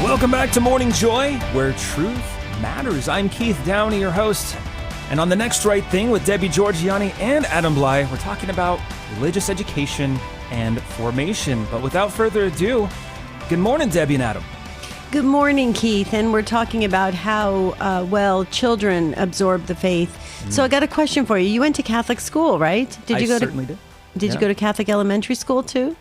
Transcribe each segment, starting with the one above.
Welcome back to Morning Joy, where truth matters. I'm Keith Downey, your host. And on The Next Right Thing with Debbie Georgianni and Adam Blai, we're talking about religious education and formation. But without further ado, good morning, Debbie and Adam. Good morning, Keith. And we're talking about how well children absorb the faith. So I got a question for you. You went to Catholic school, right? I certainly did. Did you go to Catholic elementary school too?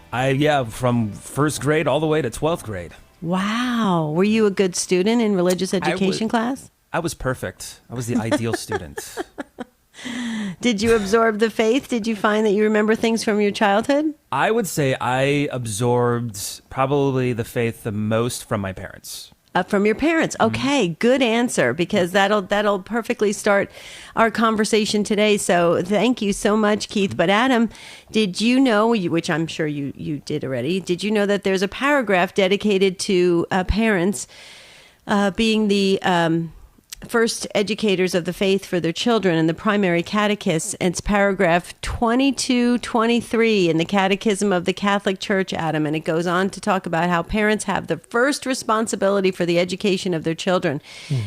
From first grade all the way to 12th grade. Wow. Were you a good student in religious education class? I was perfect. I was the ideal student. Did you absorb the faith? Did you find that you remember things from your childhood? I would say I absorbed probably the faith the most from my parents. From your parents. Okay, good answer, because that'll perfectly start our conversation today. So thank you so much, Keith. But Adam, did you know, which I'm sure you did already, did you know that there's a paragraph dedicated to parents being the first educators of the faith for their children in the primary catechists? It's paragraph 2223 in the Catechism of the Catholic Church, Adam, and it goes on to talk about how parents have the first responsibility for the education of their children,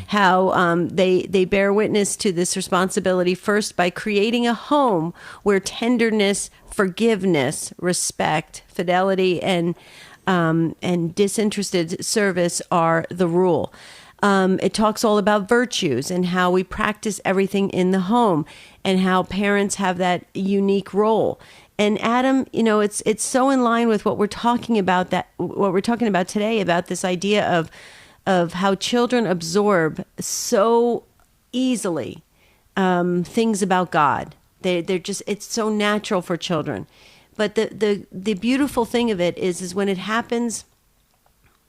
how they bear witness to this responsibility first by creating a home where tenderness, forgiveness, respect, fidelity, and disinterested service are the rule. It talks all about virtues and how we practice everything in the home and how parents have that unique role. And Adam, it's so in line with what we're talking about today, about this idea of how children absorb so easily things about God. They're just, it's so natural for children. But the beautiful thing of it is when it happens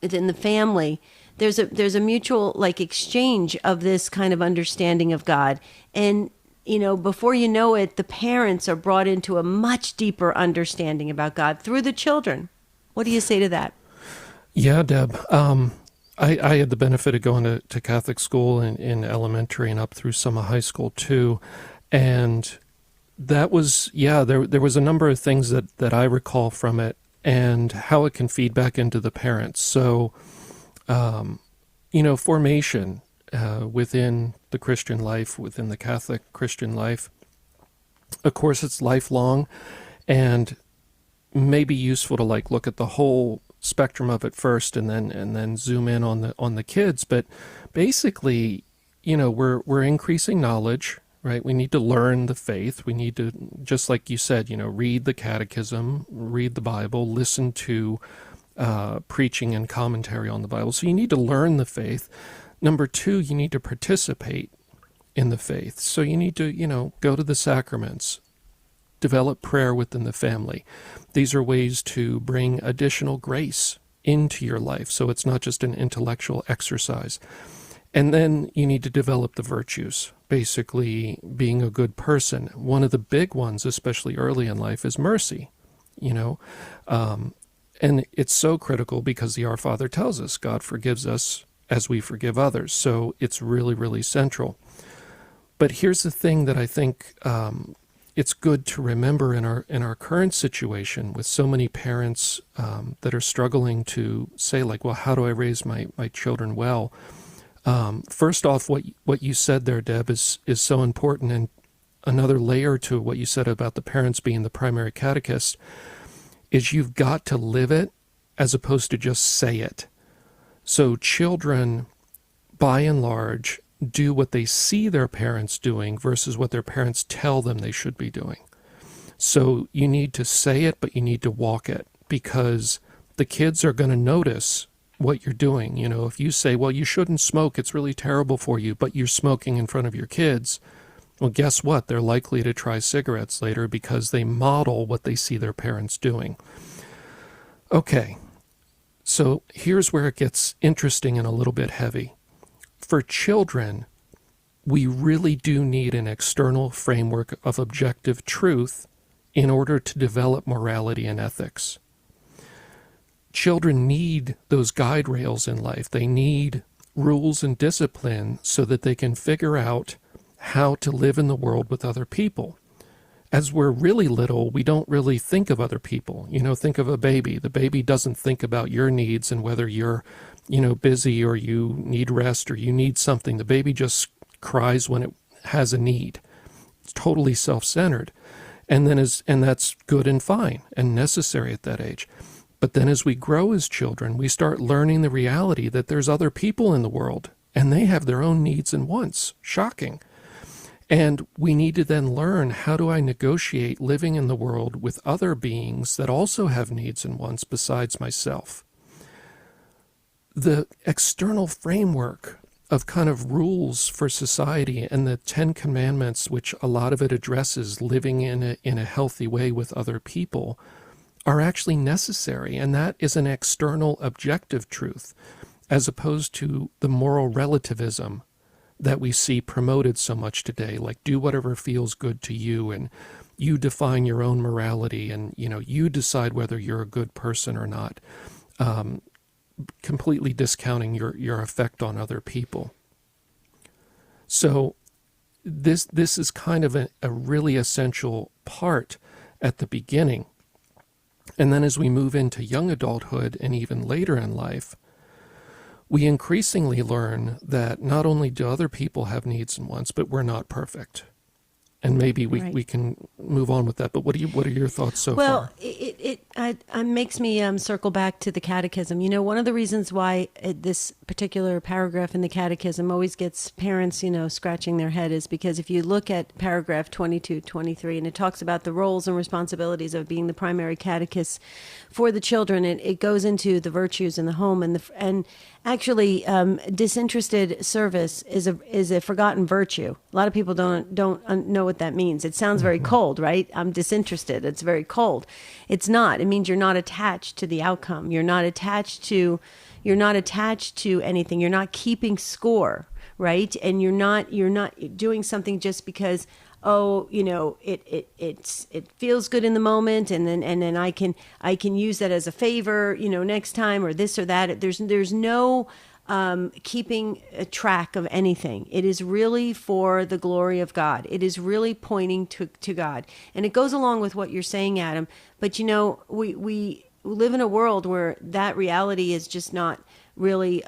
within the family, there's a mutual exchange of this kind of understanding of God. And, before you know it, the parents are brought into a much deeper understanding about God through the children. What do you say to that? Yeah, Deb. I had the benefit of going to Catholic school in elementary and up through some of high school too. And that was, there was a number of things that I recall from it and how it can feed back into the parents. So, formation within the Christian life, within the Catholic Christian life, of course, it's lifelong and may be useful to look at the whole spectrum of it first and then zoom in on the kids. But basically, we're increasing knowledge, right? We need to learn the faith. We need to, just like you said, read the Catechism, read the Bible, listen to preaching and commentary on the Bible. So you need to learn the faith. Number two, you need to participate in the faith. So you need to, go to the sacraments, develop prayer within the family. These are ways to bring additional grace into your life. So it's not just an intellectual exercise. And then you need to develop the virtues, basically being a good person. One of the big ones, especially early in life, is mercy, and it's so critical because the Our Father tells us God forgives us as we forgive others. So it's really, really central. But here's the thing that I think it's good to remember in our current situation with so many parents that are struggling to say, well, how do I raise my children well? First off, what you said there, Deb, is so important. And another layer to what you said about the parents being the primary catechist is you've got to live it as opposed to just say it. So children, by and large, do what they see their parents doing versus what their parents tell them they should be doing. So you need to say it, but you need to walk it, because the kids are going to notice what you're doing. If you say, well, you shouldn't smoke, it's really terrible for you, but you're smoking in front of your kids, well, guess what? They're likely to try cigarettes later because they model what they see their parents doing. Okay, so here's where it gets interesting and a little bit heavy. For children, we really do need an external framework of objective truth in order to develop morality and ethics. Children need those guide rails in life. They need rules and discipline so that they can figure out how to live in the world with other people. As we're really little, we don't really think of other people. Think of a baby. The baby doesn't think about your needs and whether you're busy, or you need rest, or you need something. The baby just cries when it has a need. It's totally self-centered. And that's good and fine and necessary at that age. But then as we grow as children, we start learning the reality that there's other people in the world, and they have their own needs and wants. Shocking. And we need to then learn, how do I negotiate living in the world with other beings that also have needs and wants besides myself? The external framework of kind of rules for society and the Ten Commandments, which a lot of it addresses living in a healthy way with other people, are actually necessary. And that is an external objective truth, as opposed to the moral relativism that we see promoted so much today, like do whatever feels good to you, and you define your own morality, and you decide whether you're a good person or not, completely discounting your effect on other people. So this is kind of a really essential part at the beginning. And then as we move into young adulthood and even later in life, we increasingly learn that not only do other people have needs and wants, but we're not perfect. And maybe we can move on with that. But what are your thoughts so far? Well, it makes me circle back to the Catechism. One of the reasons why this particular paragraph in the Catechism always gets parents, scratching their head is because if you look at paragraph 22, 23, and it talks about the roles and responsibilities of being the primary catechist for the children, it goes into the virtues in the home, and actually disinterested service is a forgotten virtue. A lot of people don't know what that means. It sounds very cold, right? I'm disinterested. It's very cold. It's not. It means you're not attached to the outcome. You're not attached to anything. You're not keeping score, right? And you're not doing something just because it feels good in the moment, and then I can use that as a favor, next time, or this or that. There's no keeping a track of anything. It is really for the glory of God. It is really pointing to God. And it goes along with what you're saying, Adam. But we live in a world where that reality is just not really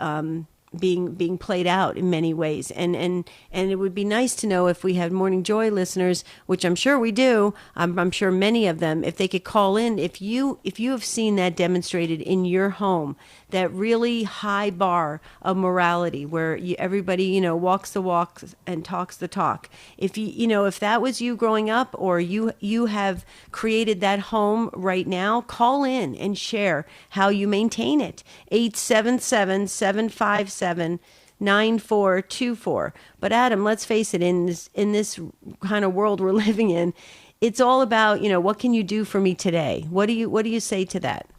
being played out in many ways, and it would be nice to know if we had Morning Joy listeners, which I'm sure we do. I'm sure many of them, if they could call in, if you have seen that demonstrated in your home, that really high bar of morality where everybody walks the walk and talks the talk. If if that was you growing up, or you have created that home right now, call in and share how you maintain it. 877-757-9424. But Adam, let's face it, in this kind of world we're living in, it's all about, what can you do for me today? What do you say to that?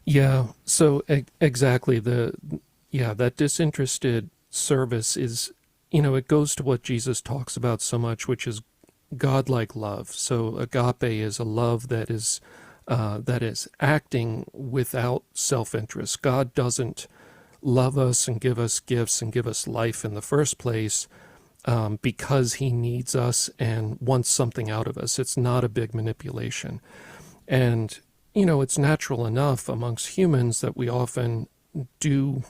Yeah, so exactly, that disinterested service is, it goes to what Jesus talks about so much, which is godlike love. So agape is a love that is acting without self-interest. God doesn't love us and give us gifts and give us life in the first place because he needs us and wants something out of us. It's not a big manipulation. And it's natural enough amongst humans that we often do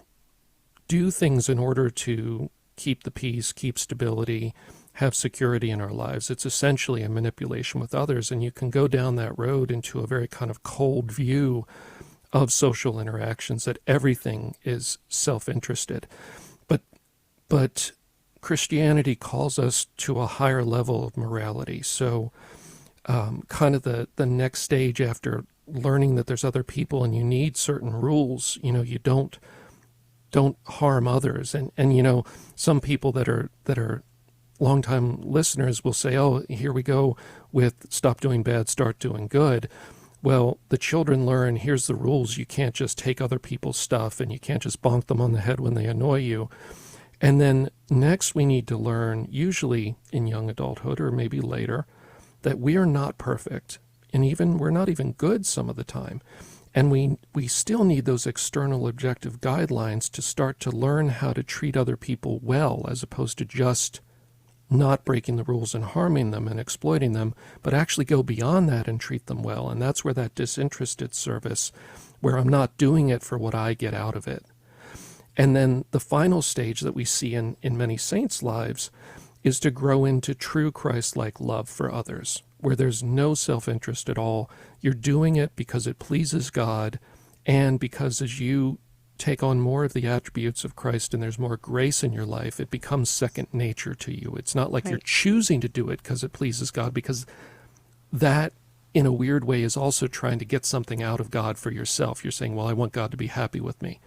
things in order to keep the peace, keep stability, have security in our lives. It's essentially a manipulation with others, and you can go down that road into a very kind of cold view of social interactions, that everything is self-interested. But Christianity calls us to a higher level of morality. So kind of the next stage after learning that there's other people and you need certain rules, you don't harm others. And some people that are longtime listeners will say, oh, here we go with stop doing bad, start doing good. Well, the children learn, here's the rules. You can't just take other people's stuff, and you can't just bonk them on the head when they annoy you. And then next we need to learn, usually in young adulthood or maybe later, that we are not perfect. And we're not even good some of the time. And we still need those external objective guidelines to start to learn how to treat other people well, as opposed to just not breaking the rules and harming them and exploiting them, but actually go beyond that and treat them well. And that's where that disinterested service, where I'm not doing it for what I get out of it, And then the final stage that we see in many saints' lives is to grow into true Christ-like love for others, where there's no self-interest at all. You're doing it because it pleases God, and because as you take on more of the attributes of Christ and there's more grace in your life, it becomes second nature to you. It's not like you're choosing to do it because it pleases God, because that, in a weird way, is also trying to get something out of God for yourself. You're saying, well, I want God to be happy with me.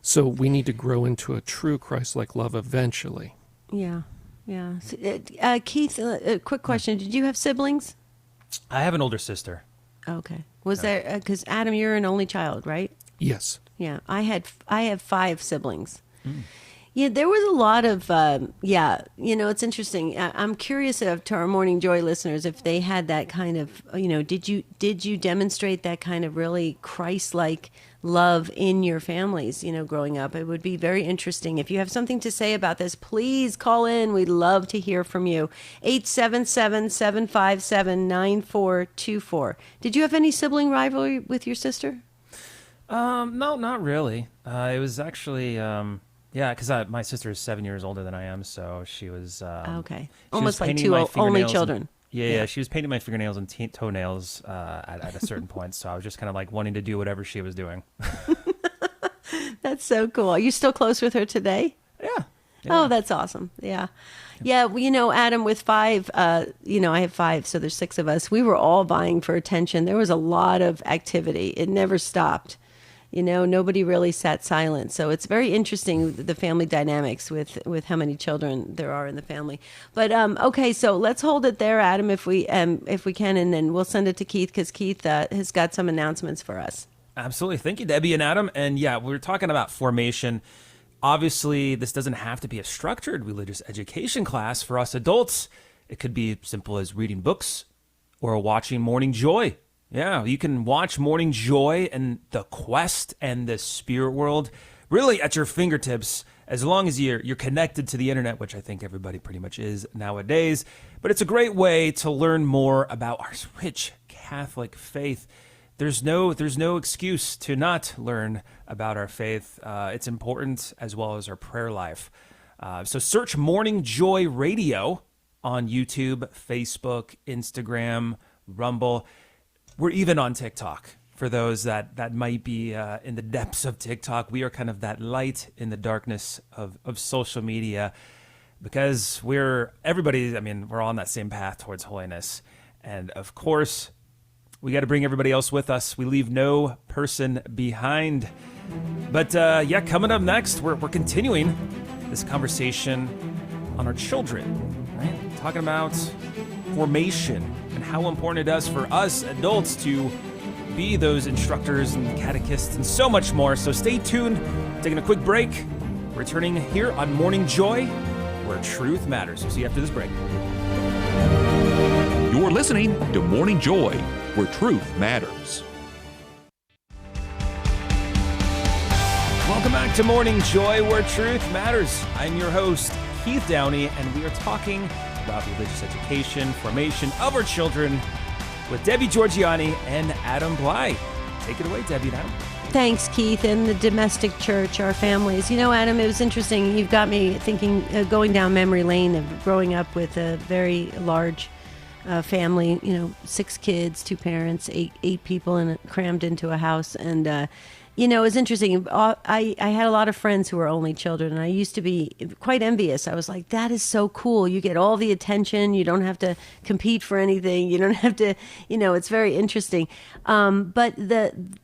So we need to grow into a true Christ-like love eventually. Yeah. So, Keith, a quick question. Did you have siblings? I have an older sister. Okay. Was there, because Adam, you're an only child, right? Yes. Yeah. I have 5 siblings. Yeah, there was a lot of, it's interesting. I'm curious to our Morning Joy listeners if they had that kind of, did you demonstrate that kind of really Christ-like love in your families, growing up? It would be very interesting. If you have something to say about this, please call in. We'd love to hear from you. 877-757-9424. Did you have any sibling rivalry with your sister? No, not really. It was actually... because my sister is 7 years older than I am, so she was... okay. She Almost was like 2 only children. Yeah, she was painting my fingernails and toenails at a certain point, so I was just kind of like wanting to do whatever she was doing. That's so cool. Are you still close with her today? Yeah. Oh, that's awesome. Yeah. Yeah, well, Adam, with 5, I have 5, so there's 6 of us. We were all vying for attention. There was a lot of activity. It never stopped. Nobody really sat silent. So it's very interesting, the family dynamics with how many children there are in the family. But okay, so let's hold it there, Adam, if we can, and then we'll send it to Keith, because Keith has got some announcements for us. Absolutely. Thank you, Debbie and Adam. And yeah, we're talking about formation. Obviously, this doesn't have to be a structured religious education class for us adults. It could be simple as reading books or watching Morning Joy. Yeah, you can watch Morning Joy and the quest and the spirit world really at your fingertips, as long as you're connected to the internet, which I think everybody pretty much is nowadays. But it's a great way to learn more about our rich Catholic faith. There's no excuse to not learn about our faith. It's important, as well as our prayer life. So search Morning Joy Radio on YouTube, Facebook, Instagram, Rumble. We're even on TikTok. For those that might be in the depths of TikTok, we are kind of that light in the darkness of social media, because we're on that same path towards holiness. And of course, we got to bring everybody else with us. We leave no person behind. But coming up next, we're continuing this conversation on our children, right? Talking about formation and how important it is for us adults to be those instructors and catechists and so much more. So stay tuned. Taking a quick break. Returning here on Morning Joy, where truth matters. We'll see you after this break. You're listening to Morning Joy, where truth matters. Welcome back to Morning Joy, where truth matters. I'm your host, Keith Downey, and we are talking about religious education, formation of our children, with Debbie Georgianni and Adam Blai. Take it away, Debbie and Adam. Thanks, Keith, and the domestic church, our families. Adam, it was interesting. You've got me thinking, going down memory lane of growing up with a very large family, 6 kids, 2 parents, eight people crammed into a house. And, it was interesting. I had a lot of friends who were only children, and I used to be quite envious. I was like, that is so cool. You get all the attention. You don't have to compete for anything. You don't have to, it's very interesting. But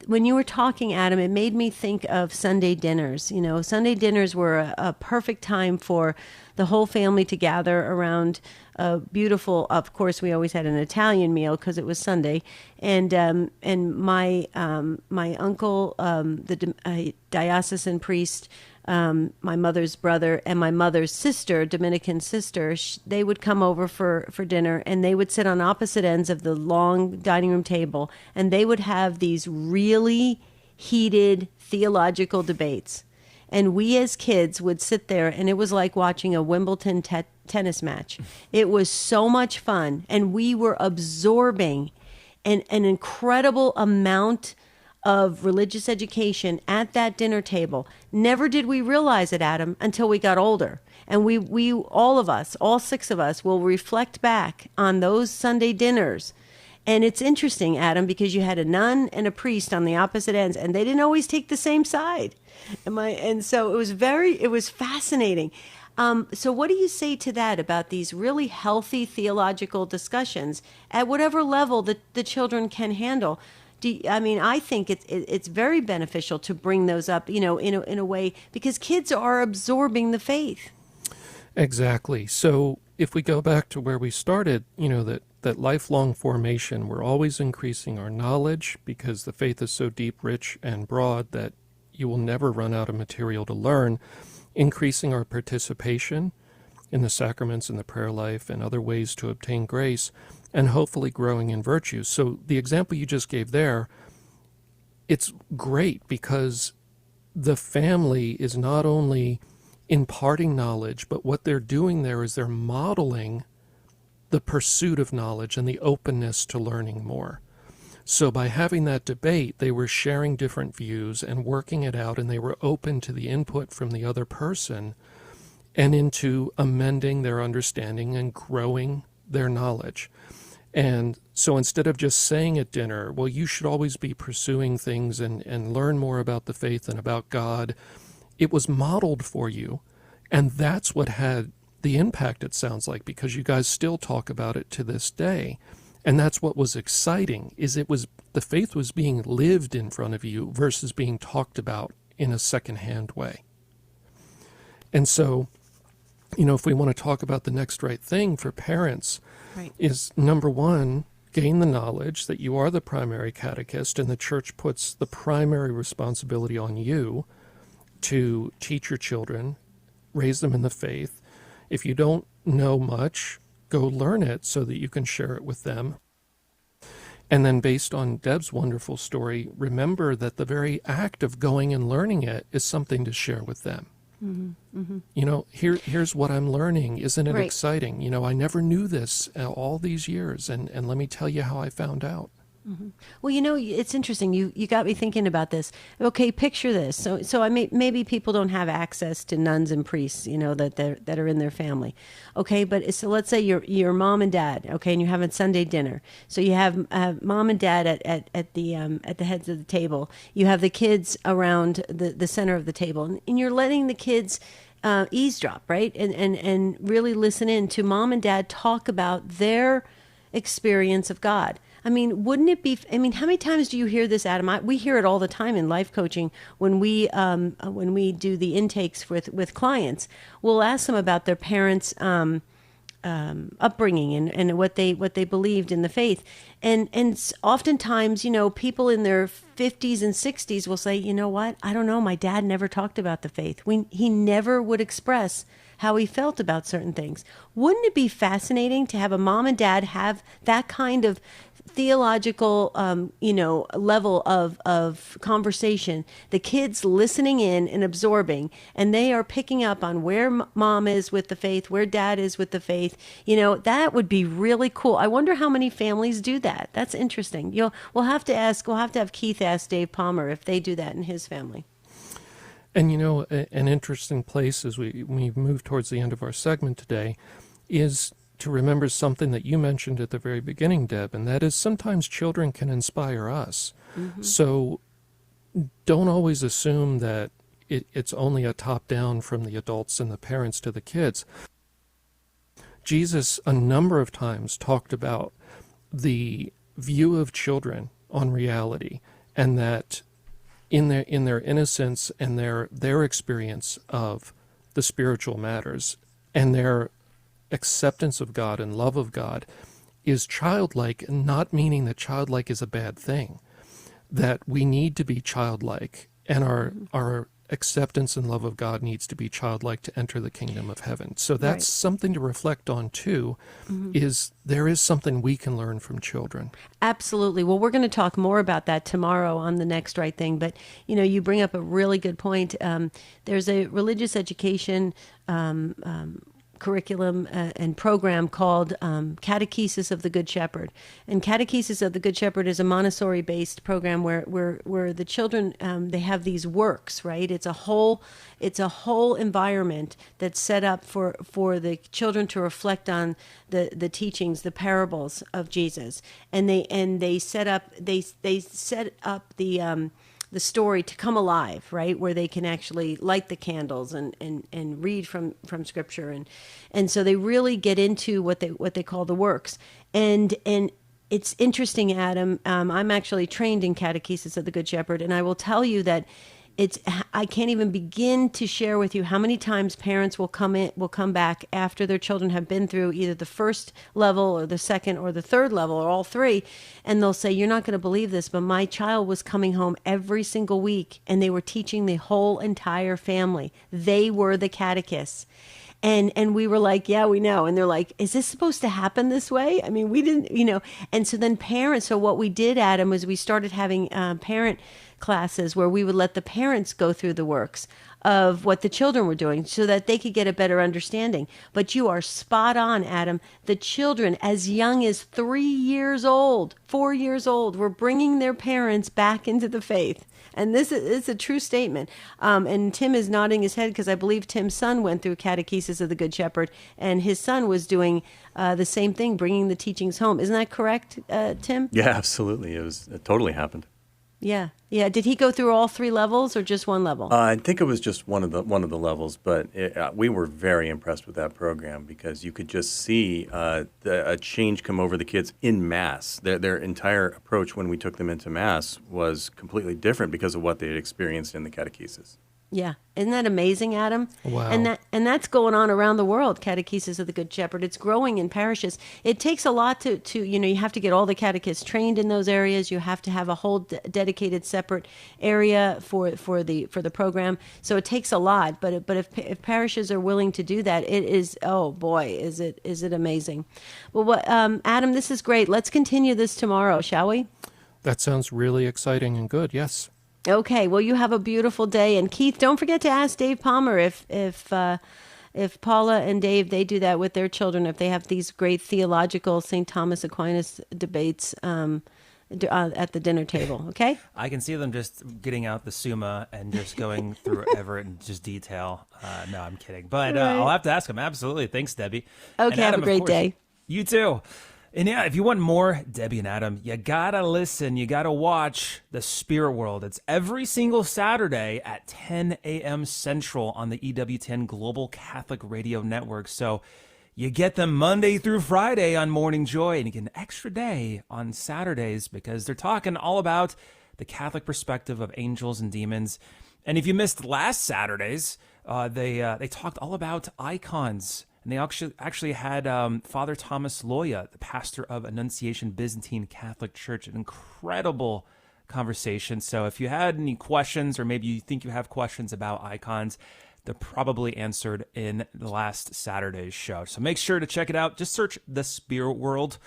when you were talking, Adam, it made me think of Sunday dinners. Sunday dinners were a perfect time for the whole family to gather around a beautiful, of course, we always had an Italian meal because it was Sunday. And my uncle, the diocesan priest, my mother's brother, and my mother's sister, Dominican sister, they would come over for dinner, and they would sit on opposite ends of the long dining room table, and they would have these really heated theological debates. And we as kids would sit there, and it was like watching a Wimbledon tennis match. It was so much fun, and we were absorbing an incredible amount of religious education at that dinner table. Never did we realize it, Adam, until we got older. And we all of us, all six of us, will reflect back on those Sunday dinners. And it's interesting, Adam, because you had a nun and a priest on the opposite ends, and they didn't always take the same side. And so it was fascinating. So what do you say to that about these really healthy theological discussions at whatever level the children can handle? I think it's very beneficial to bring those up, in a way, because kids are absorbing the faith. Exactly. So if we go back to where we started, that lifelong formation, we're always increasing our knowledge because the faith is so deep, rich, and broad that you will never run out of material to learn, increasing our participation in the sacraments and the prayer life and other ways to obtain grace, and hopefully growing in virtues. So the example you just gave there, it's great because the family is not only imparting knowledge, but what they're doing there is they're modeling the pursuit of knowledge and the openness to learning more. So by having that debate, they were sharing different views and working it out, and they were open to the input from the other person and into amending their understanding and growing their knowledge. And so instead of just saying at dinner, well, you should always be pursuing things and learn more about the faith and about God, it was modeled for you. And that's what had the impact, it sounds like, because you guys still talk about it to this day. And that's what was exciting, is the faith was being lived in front of you versus being talked about in a secondhand way. And so, if we want to talk about the next right thing for parents, right, is number one, gain the knowledge that you are the primary catechist and the church puts the primary responsibility on you to teach your children, raise them in the faith. If you don't know much, go learn it so that you can share it with them. And then based on Deb's wonderful story, remember that the very act of going and learning it is something to share with them. Mm-hmm, mm-hmm. Here's what I'm learning. Isn't it exciting? I never knew this all these years, and let me tell you how I found out. Mm-hmm. Well, it's interesting. You got me thinking about this. Okay, picture this. So maybe people don't have access to nuns and priests, that are in their family. Okay, but so let's say your mom and dad. Okay, and you're having Sunday dinner. So you have mom and dad at the heads of the table. You have the kids around the center of the table, and you're letting the kids eavesdrop, right? And really listen in to mom and dad talk about their experience of God. Wouldn't it be, how many times do you hear this, Adam? We hear it all the time in life coaching when we do the intakes with clients. We'll ask them about their parents' upbringing and what they believed in the faith. And oftentimes, people in their 50s and 60s will say, you know what? I don't know. My dad never talked about the faith. He never would express how he felt about certain things. Wouldn't it be fascinating to have a mom and dad have that kind of theological, level of conversation, the kids listening in and absorbing, and they are picking up on where mom is with the faith, where dad is with the faith, that would be really cool. I wonder how many families do that. That's interesting. We'll have to have Keith ask Dave Palmer if they do that in his family. And an interesting place as we move towards the end of our segment today is to remember something that you mentioned at the very beginning, Deb, and that is sometimes children can inspire us. Mm-hmm. So don't always assume that it's only a top-down from the adults and the parents to the kids. Jesus a number of times talked about the view of children on reality, and that in their innocence and their experience of the spiritual matters and their acceptance of God and love of God is childlike, not meaning that childlike is a bad thing, that we need to be childlike, and our acceptance and love of God needs to be childlike to enter the kingdom of heaven. So that's something to reflect on too, is there is something we can learn from children. Absolutely. Well, we're going to talk more about that tomorrow on The Next Right Thing, but you bring up a really good point. There's a religious education curriculum and program called Catechesis of the Good Shepherd. And Catechesis of the Good Shepherd is a Montessori-based program where the children they have these works, right? It's a whole environment that's set up for the children to reflect on the teachings, the parables of Jesus, and they set up the story to come alive, right? Where they can actually light the candles and read from Scripture, and so they really get into what they call the works, and it's interesting, Adam. I'm actually trained in Catechesis of the Good Shepherd, and I will tell you that I can't even begin to share with you how many times parents will come back after their children have been through either the first level or the second or the third level or all three, and they'll say, "You're not going to believe this, but my child was coming home every single week and they were teaching the whole entire family. They were the catechists." And we were like, "Yeah, we know." And they're like, "Is this supposed to happen this way?" I mean, we didn't, And so then so what we did, Adam, was we started having parent classes where we would let the parents go through the works of what the children were doing so that they could get a better understanding. But you are spot on, Adam. The children as young as 3 years old, 4 years old, were bringing their parents back into the faith. And this is a true statement. And Tim is nodding his head because I believe Tim's son went through Catechesis of the Good Shepherd, and his son was doing the same thing, bringing the teachings home. Isn't that correct, Tim? Yeah, absolutely. It totally happened. Yeah. Did he go through all 3 levels or just one level? I think it was just one of the levels, but we were very impressed with that program because you could just see a change come over the kids in mass. Their entire approach when we took them into mass was completely different because of what they had experienced in the catechesis. Yeah. Isn't that amazing, Adam? Wow. And that's going on around the world, Catechesis of the Good Shepherd. It's growing in parishes. It takes a lot to you have to get all the catechists trained in those areas. You have to have a whole dedicated separate area for the program. So it takes a lot, but if parishes are willing to do that, it is, oh boy, is it amazing. Well, Adam, this is great. Let's continue this tomorrow, shall we? That sounds really exciting and good. Yes. Okay, well, you have a beautiful day. And Keith, don't forget to ask Dave Palmer if Paula and Dave, they do that with their children, if they have these great theological St. Thomas Aquinas debates at the dinner table, okay? I can see them just getting out the Summa and just going through Everett in just detail. No, I'm kidding. But Right. I'll have to ask them. Absolutely. Thanks, Debbie. Okay, And have Adam, a of great course, day. You too. And yeah, if you want more Debbie and Adam, you gotta listen. You gotta watch The Spirit World. It's every single Saturday at 10 a.m. Central on the EWTN Global Catholic Radio Network. So you get them Monday through Friday on Morning Joy, and you get an extra day on Saturdays because they're talking all about the Catholic perspective of angels and demons. And if you missed last Saturday's, they talked all about icons. And they actually had Father Thomas Loya, the pastor of Annunciation Byzantine Catholic Church, an incredible conversation. So if you had any questions, or maybe you think you have questions about icons, they're probably answered in the last Saturday's show. So make sure to check it out. Just search The Spirit World,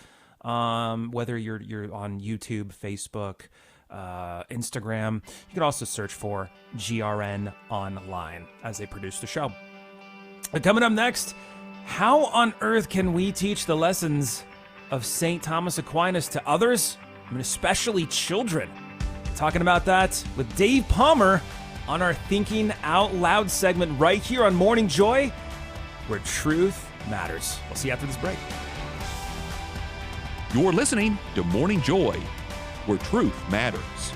whether you're on YouTube, Facebook, Instagram. You can also search for GRN Online as they produce the show. But coming up next, how on earth can we teach the lessons of St. Thomas Aquinas to others, especially children? Talking about that with Dave Palmer on our Thinking Out Loud segment right here on Morning Joy, where truth matters. We'll see you after this break. You're listening to Morning Joy, where truth matters.